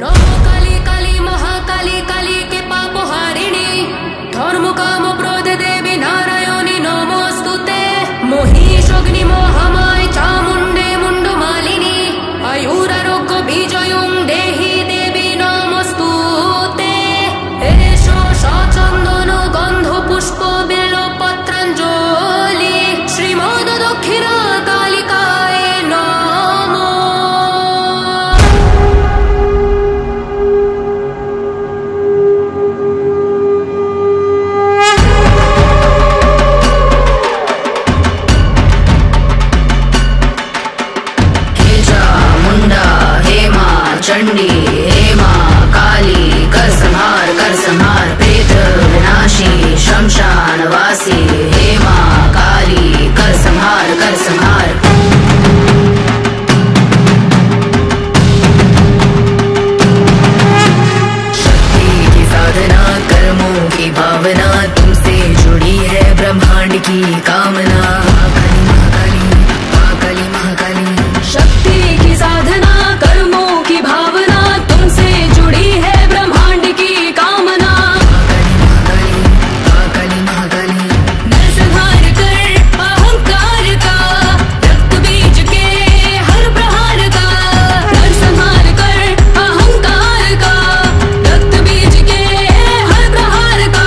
नमो काली काली महाकाली काली के पापहारिणी धर्म काम प्रोध देवी नारायणी नमोस्तुते महिषाग्नि महामाय चामुण्डे मुण्डमालिनी आयुरारोग्य विजयं देहि देवी नमोस्तुते एषो सचन्दन गन्ध पुष्प बेलपत्राञ्जलि श्रीमद् दक्षिणा कालिकाय नमः। चंडी हे मां काली कर संहार प्रेत विनाशी शमशान वासी हे मां काली कर संहार शक्ति की साधना कर्मों की भावना तुमसे जुड़ी है ब्रह्मांड की कामना महाकाली महाकाली शक्ति की साधना कर्मों की भावना तुमसे जुड़ी है ब्रह्मांड की कामना महाकाली नरसंहार कर अहंकार का रक्त बीज के हर प्रहार का नरसंहार कर अहंकार का रक्त बीज के हर प्रहार का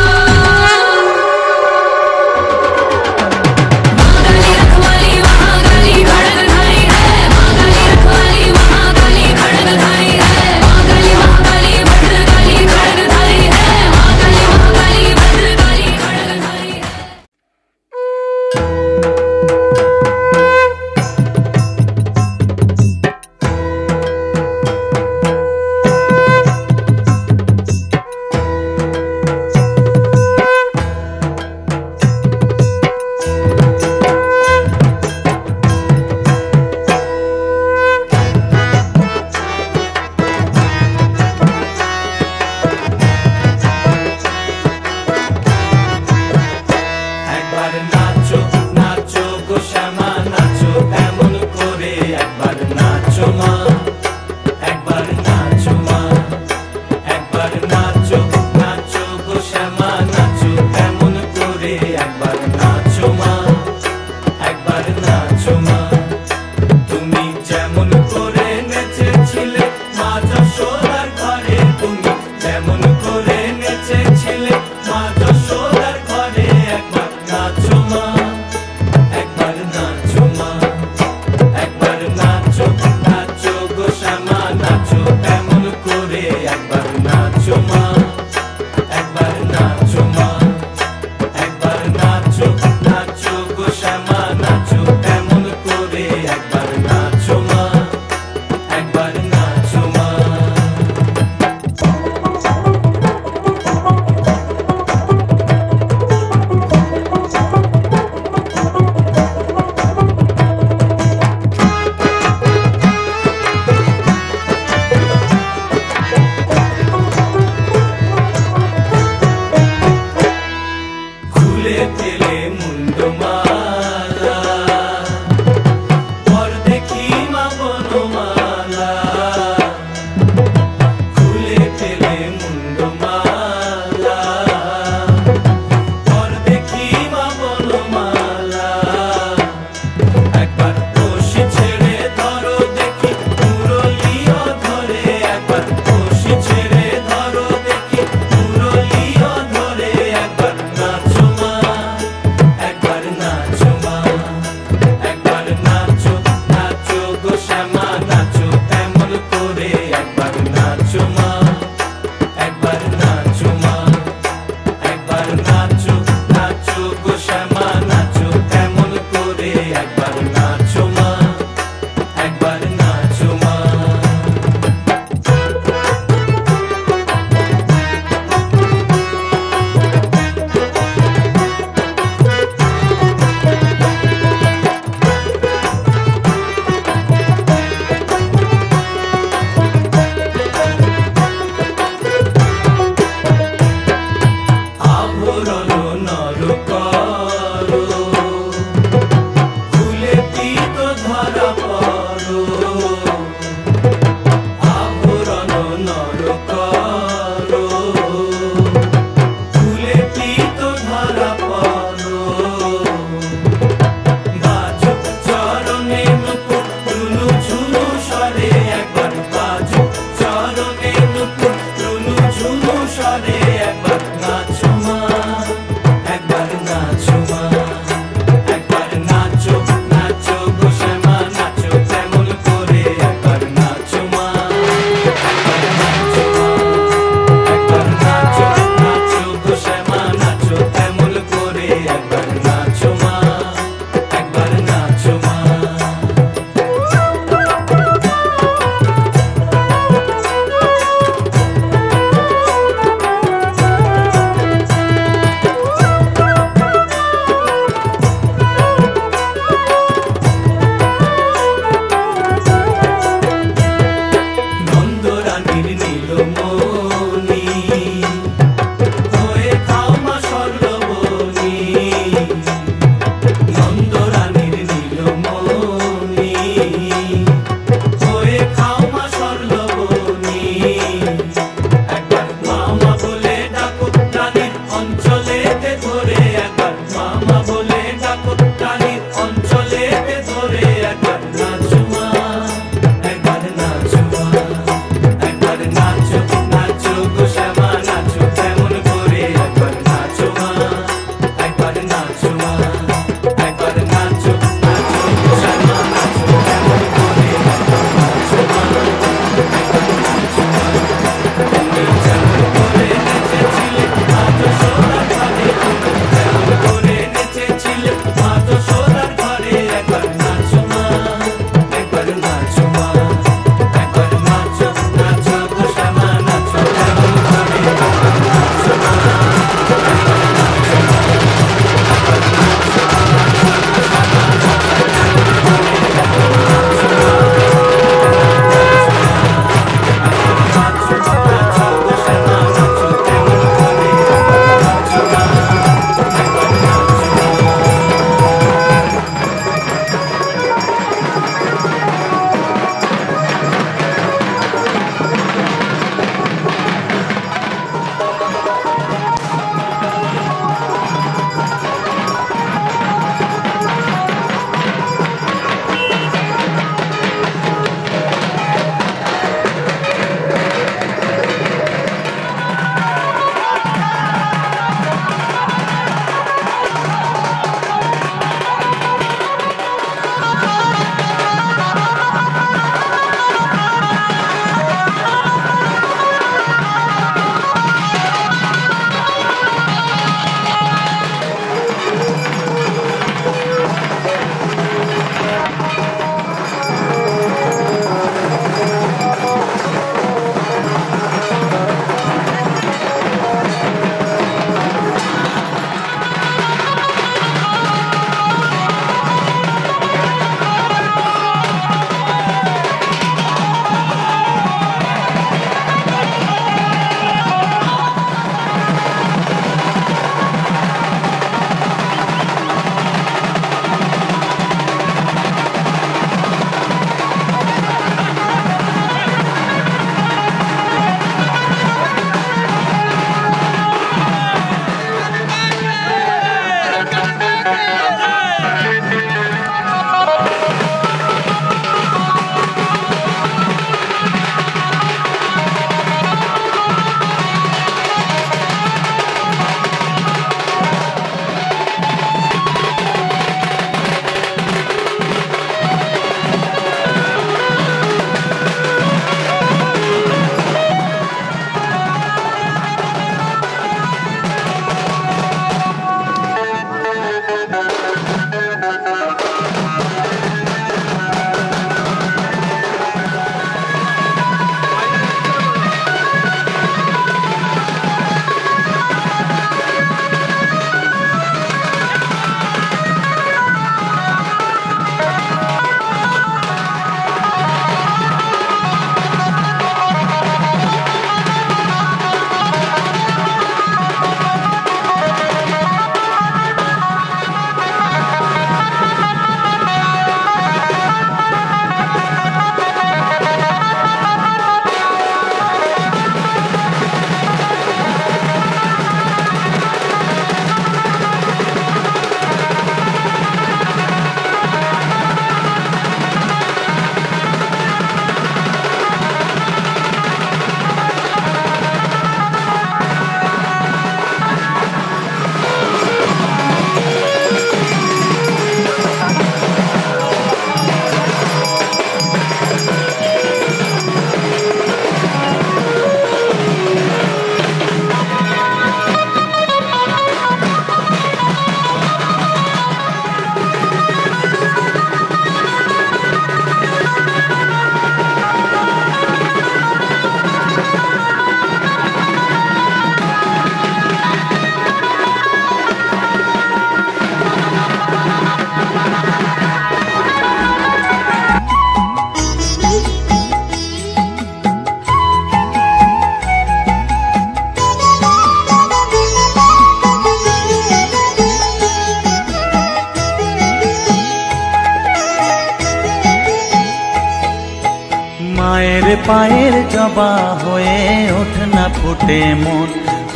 পায়ের জবা হয়ে ওঠ না ফুটে মন,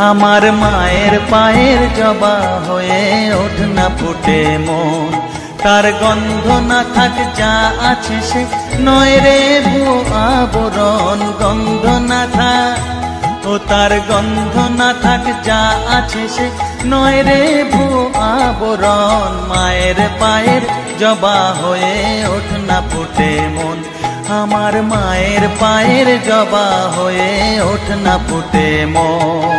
আমার মায়ের পায়ের জবা হয়ে ওঠ না ফুটে মন। তার গন্ধ না থাক যা আছে সে নয় রে ভুয়ো আবরণ, গন্ধ না থাক ও তার গন্ধ না থাক যা আছে সে নয় রে ভুয়ো আবরণ। মায়ের পায়ের জবা হয়ে ওঠ না ফুটে মন, আমার মায়ের পায়ের জবা হয়ে ওঠ না ফুটে মন।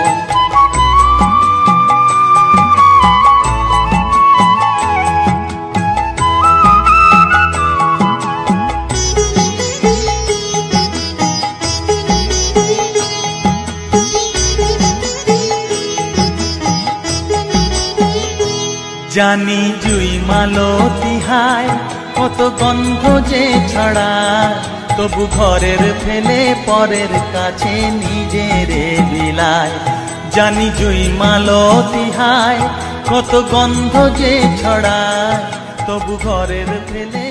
জানি জুই মালতী হায় কত গন্ধ যে ছড়ায়, তবু ঘরের ফেলে পরের কাছে নিজেরে বিলায়। জানি জুই মালতী হায় কত গন্ধ যে ছড়ায়, তবু ঘরের ফেলে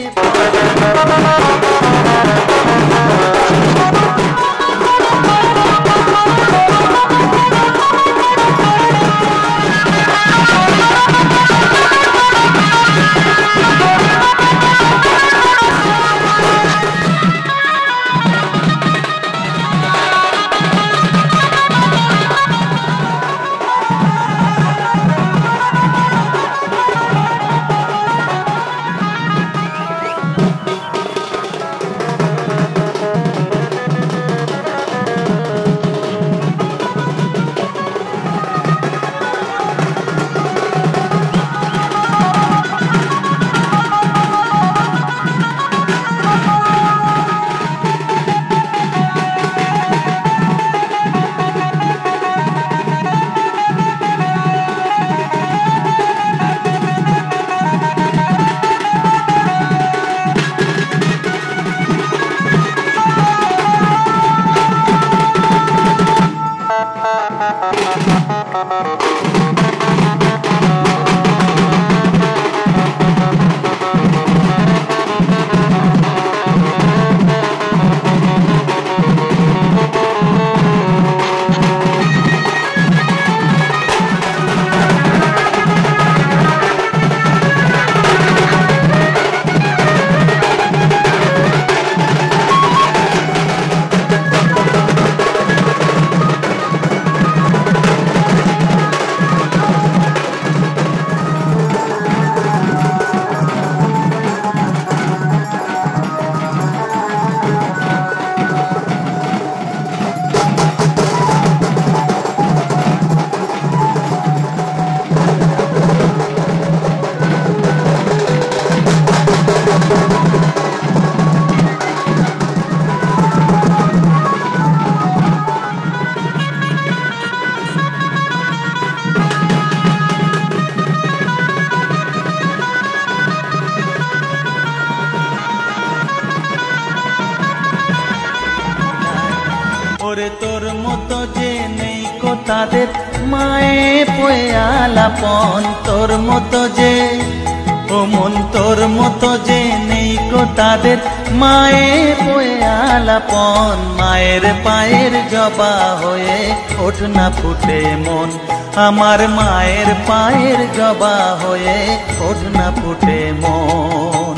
ওরে তোর মতো যে নেই কো তাদের মায়ে পয়ে আলাপন, তোর মতো যে ও মন তোর মতো যে নেই কো তাদের মায়ে পয়ে আলাপন। মায়ের পায়ের জবা হয়ে ওঠ না ফুটে মন, আমার মায়ের পায়ের জবা হয়ে ওঠ না ফুটে মন।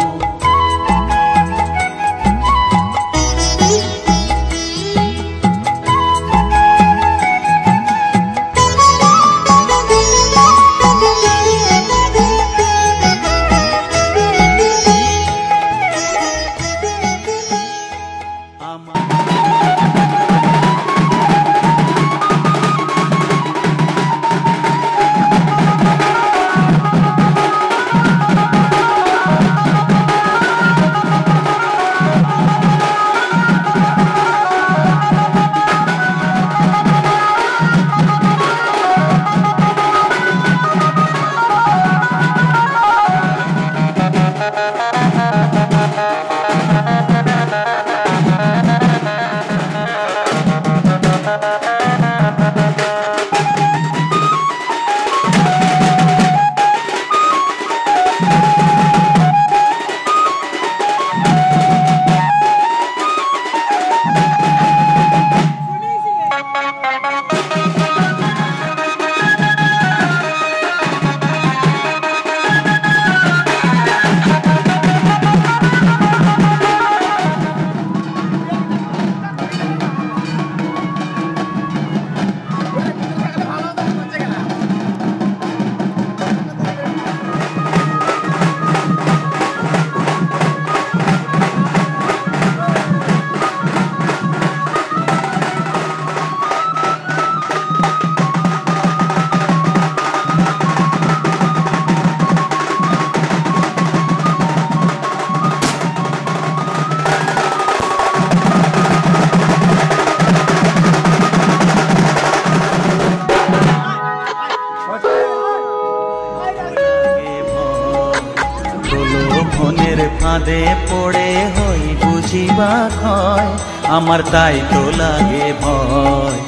প্রলোভনের ফাঁদে পড়ে হই বুঝিবা ক্ষয়, আমার তাই তো লাগে ভয়।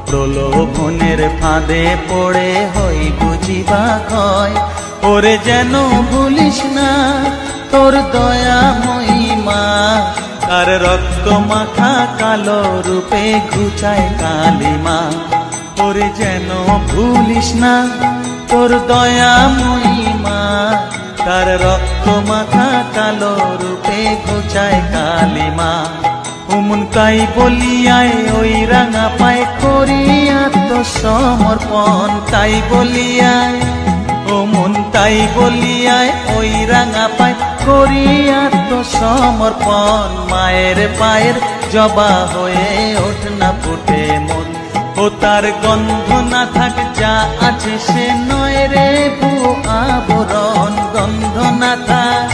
প্রলোভনের ফাঁদে পড়ে হই বুঝিবা ক্ষয়, ওরে যেন ভুলিস না তোর দয়া মহিমা, তার রক্ত মাখা কালো রূপে ঘুচায় কালিমা। ওরে যেন ভুলিস না তোর দয়া মহিমা, তার রক্ত মাখা কালো রূপে ঘুচায় কালিমা। উমন তাই বলিয়ায় ওই রাঙা পায় করি আত্মসমর্পণ, তাই বলিয়ায় ওমন তাই বলিয়ায় ওই রাঙা পায় করি আত্মসমর্পণ। মায়ের পায়ের জবা হয়ে ওঠ না ফুটে মন, ও তার গন্ধ না থাক যা আছে সে নয় রে ভুয়ো আবরণ। গন্ধ না থাক,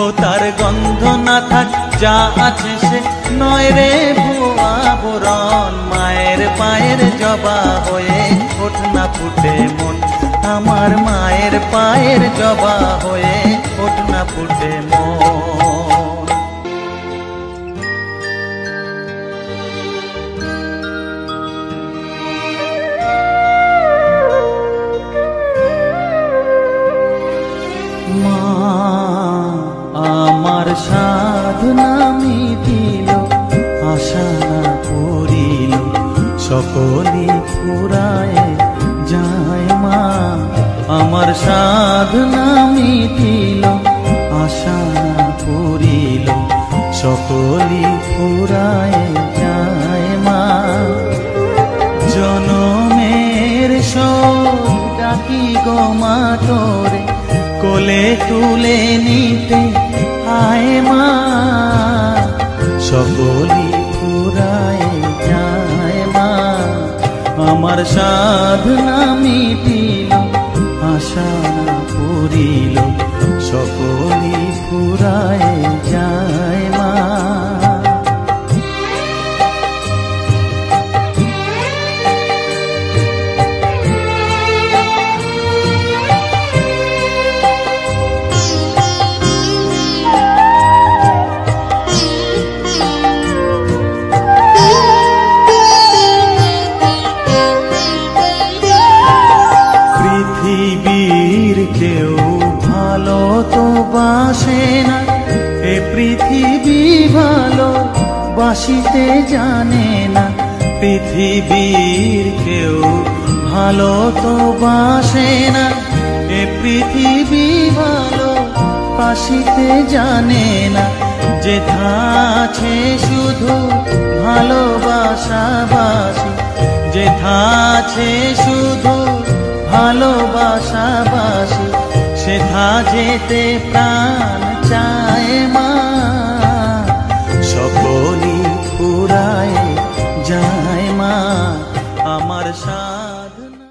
ও তার গন্ধ না থাক যা আছে সে নয় রে ভুয়ো আবরণ। মায়ের পায়ের জবা হয়ে ওঠ না ফুটে মন, আমার মায়ের পায়ের জবা হয়ে ওঠ না ফুটে মন। মা আমার সাধনা মিটিল, আশা না করিল, সকলি ফুরায় যায় মা। আমার সাধনা মিটিল, আশা না করিল, সকলি ফুরায় যায় মা। জনমের শোক ডাকি গো মা তোরে, কোলে তুলে নিতে আয় মা। সকলি ফুরায় যায় মা, আমার সাধনা মিটিল, আশা না করিল, সকলি ফুরায় যায় মা। পৃথিবীর কেউ ভালো তো বাসে না, এ পৃথিবী ভালো বাসিতে জানে না। পৃথিবীর কেউ ভালো তো বাসে না, এ পৃথিবী ভালো বাসিতে জানে না। যেথা আছে শুধু ভালোবাসাবাসি, যেথা আছে শুধু ভালোবাসাবাসি, সেথা যেতে প্রাণ চায় মা। সকলি ফুরায় যায় মা, আমার সাধনা।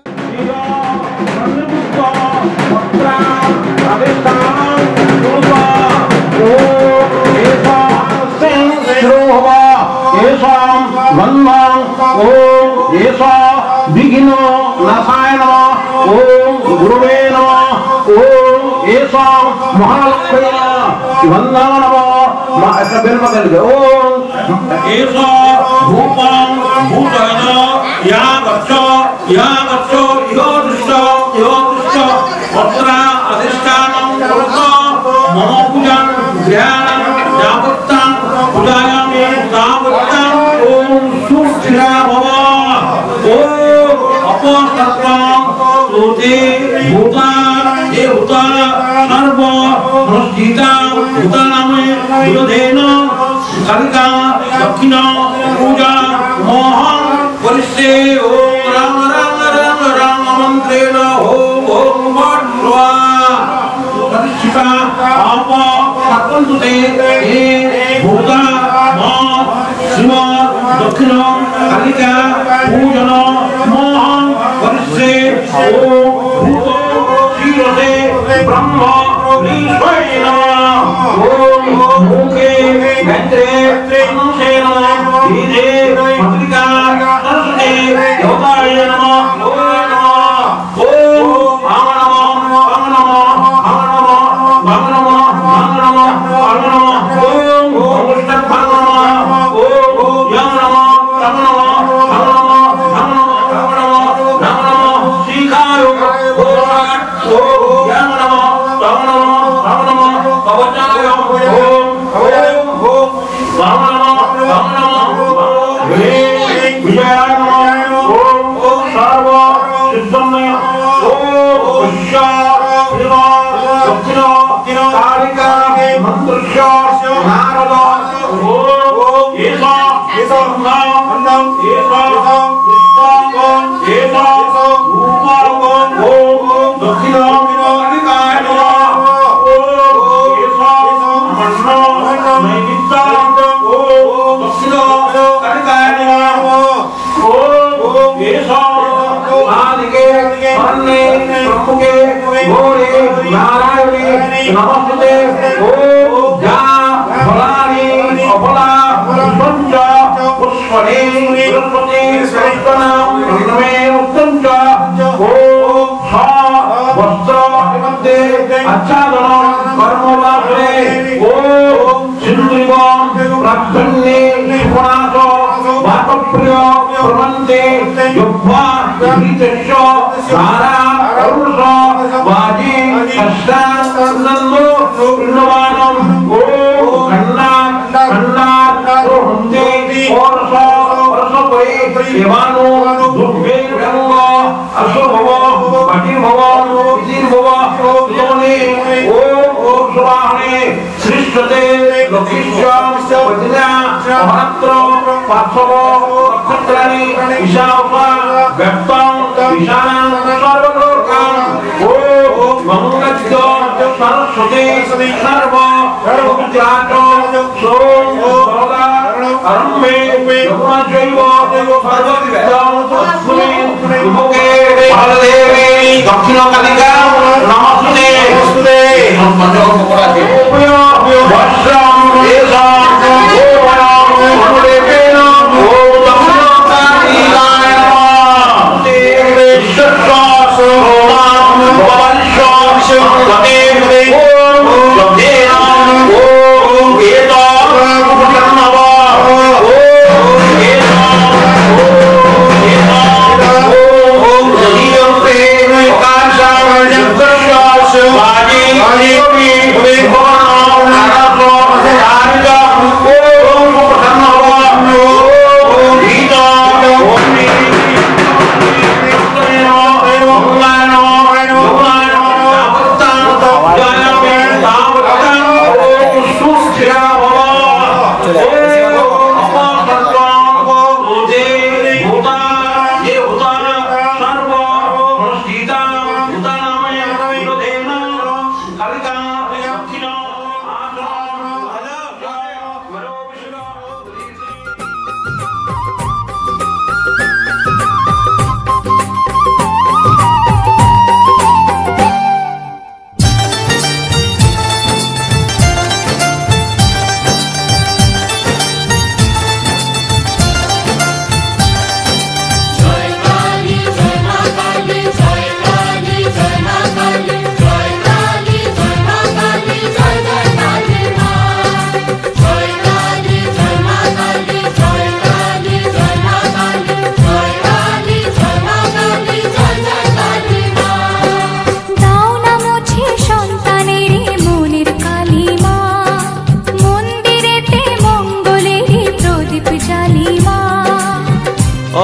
বিঘ্নো নাশায় নমঃ, ওম গুরুবে নমঃ, ওম এষাং মহালক্ষ্মী বন্দনা নমঃ। মা একটা বেল পাতা লিখে, ওম এষা ভূপং ভূতয়ন ইয়া বচ্চ ইহো দৃশ্য পত্রা অধিষ্ঠানং করত মম পূজাং গৃহাণং যাবত্তাং পূজায়ামি তাবত্তাং। ওম সুস্থিরা ভব, ওম অপসর্পং তুতি ভূতা এ ভূতা সর্ব নস্জিতা ভূতা নামে বিরোধেন কালিকা দক্ষিণ পূজা মোহন করিষ্যে। ওম রাম রাম রাম রাম মন্ত্রেণ ওম ওম ভট্ট্বা করিষ্যিতা আপ সর্পন্তুতে এ ভূতা মা শ্রীমৎ দক্ষিণ কালিকা পূজন মোহন করিষ্যে। ওম ভূত শিরসে ব্রহ্ম ঋষয় নমঃ। ওম মুখে গন্ত্রে ত্রিংশে নমঃ। ধীরে পত্রিকা সরস্বতী দেবতায় নমঃ। ওম নমঃ। ওম নমঃ। ওম নমঃ। ওম নমঃ। ওম নমঃ। ওম নমঃ।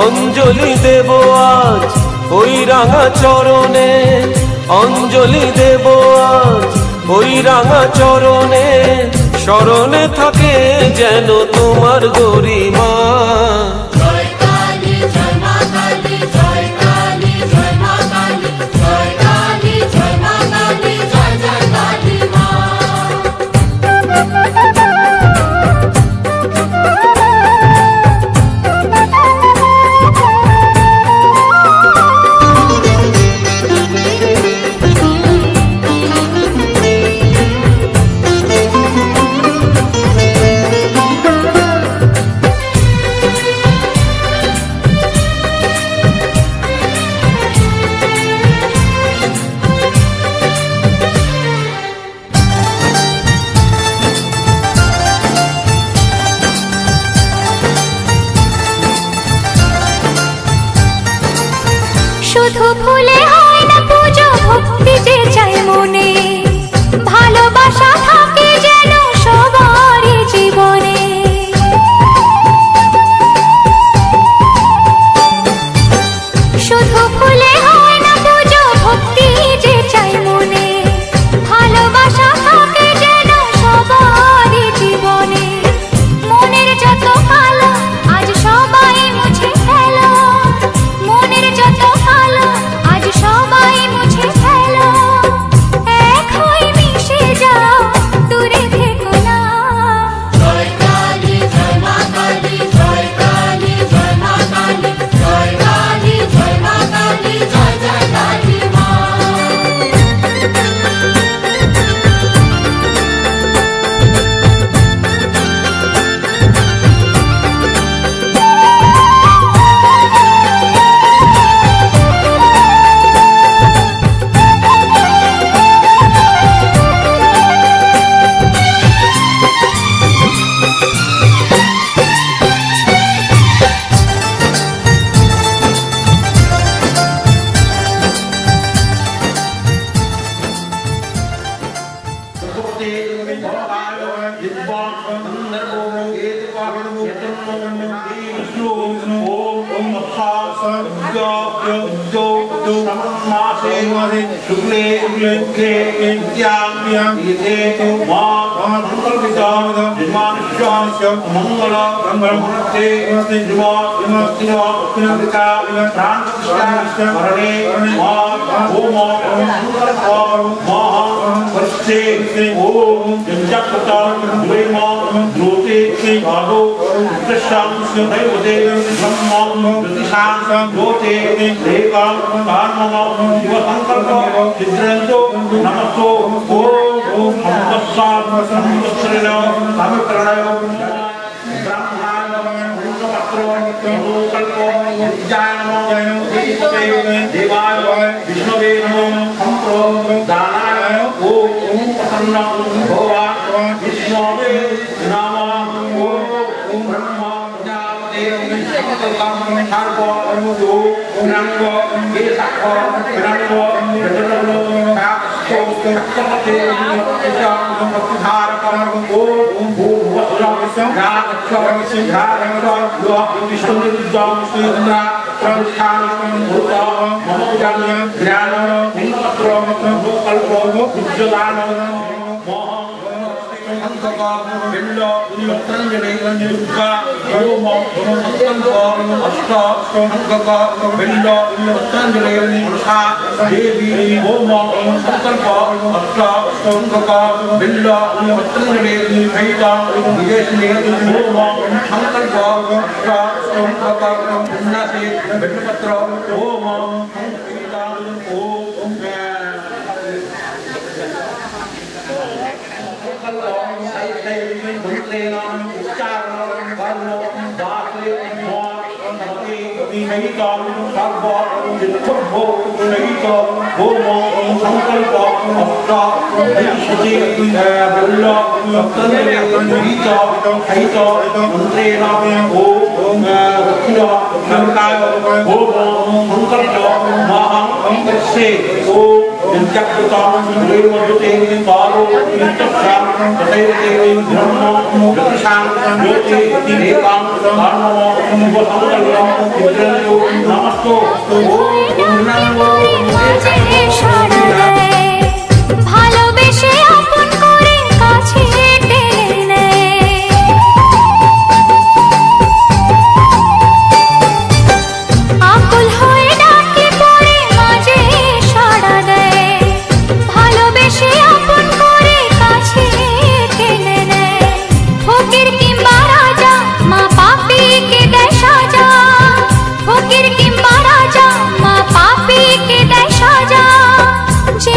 অঞ্জলি দেব আজ ওই রাঙা চরণে, অঞ্জলি দেব আজ ওই রাঙা চরণে, স্মরণে থাকে যেন তোমার গরিমা। শুধু ফুলে হয় না পুজো, ভক্তি যে চাই মনে, ভালোবাসা থাকে যেন সবারই জীবনে। শুধু ফুলে হয় না পুজো, ভক্তি যে চাই মনে, ভালোবাসা থাকে যেন সবারই জীবনে। মনের যত কালো আজ সবাই মুছে ফেলো, মনের যত কালো আজ সবাই মুছে ফেলো। এক হয়ে মিশে যাও, দূরে থেকো না। জয় কালী জয় মা কালী, জয় কালী জয় মা কালী, জয় কালী জয় মা কালী, জয় জয় কালী মা। ভালোবেসে আপন করে কাছে টেনে নেয়। আকুল হয়ে ডাকলে পরে মাঝে সাড়া দেয়, ভালোবেসে আপন করে কাছে টেনে নেয়। ফকির কিংবা রাজা মা পাপীকে দেয় সাজা, ফকির কিংবা রাজা মা পাপীকে দেয় সাজা। যে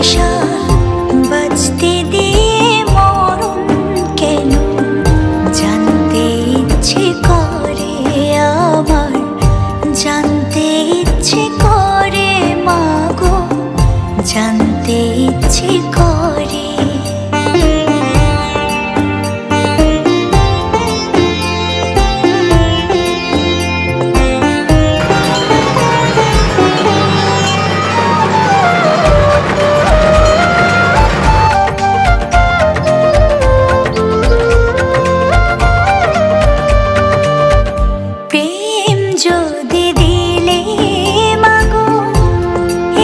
আশা বাঁচতে দিয়ে মরণ কেন জানতে ইচ্ছে করে আমার, জানতে ইচ্ছে করে মাগো, জানতে ইচ্ছে করে। প্রেম যদি দিলে মাগো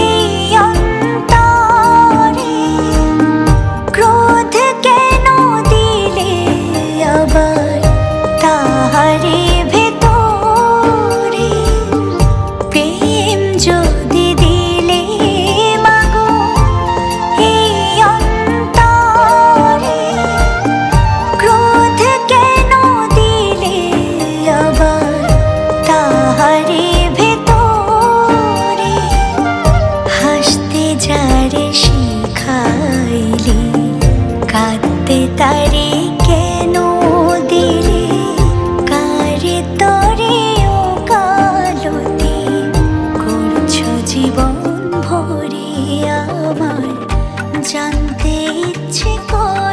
এই অন্তরে, ক্রোধ কেন দিলে আবার তাহারে ভেতরে? প্রেম যদি দিলে মাগো এই অন্তরে, ক্রোধ কেন দিলে আবার তাহারে ভেতরে? হাসতে যারে শিখাইলি কাঁদতে তারে কেন দিলে? কারে তরে ও কালতি করছো জীবন ভরে আমার, জানতে ইচ্ছে করে।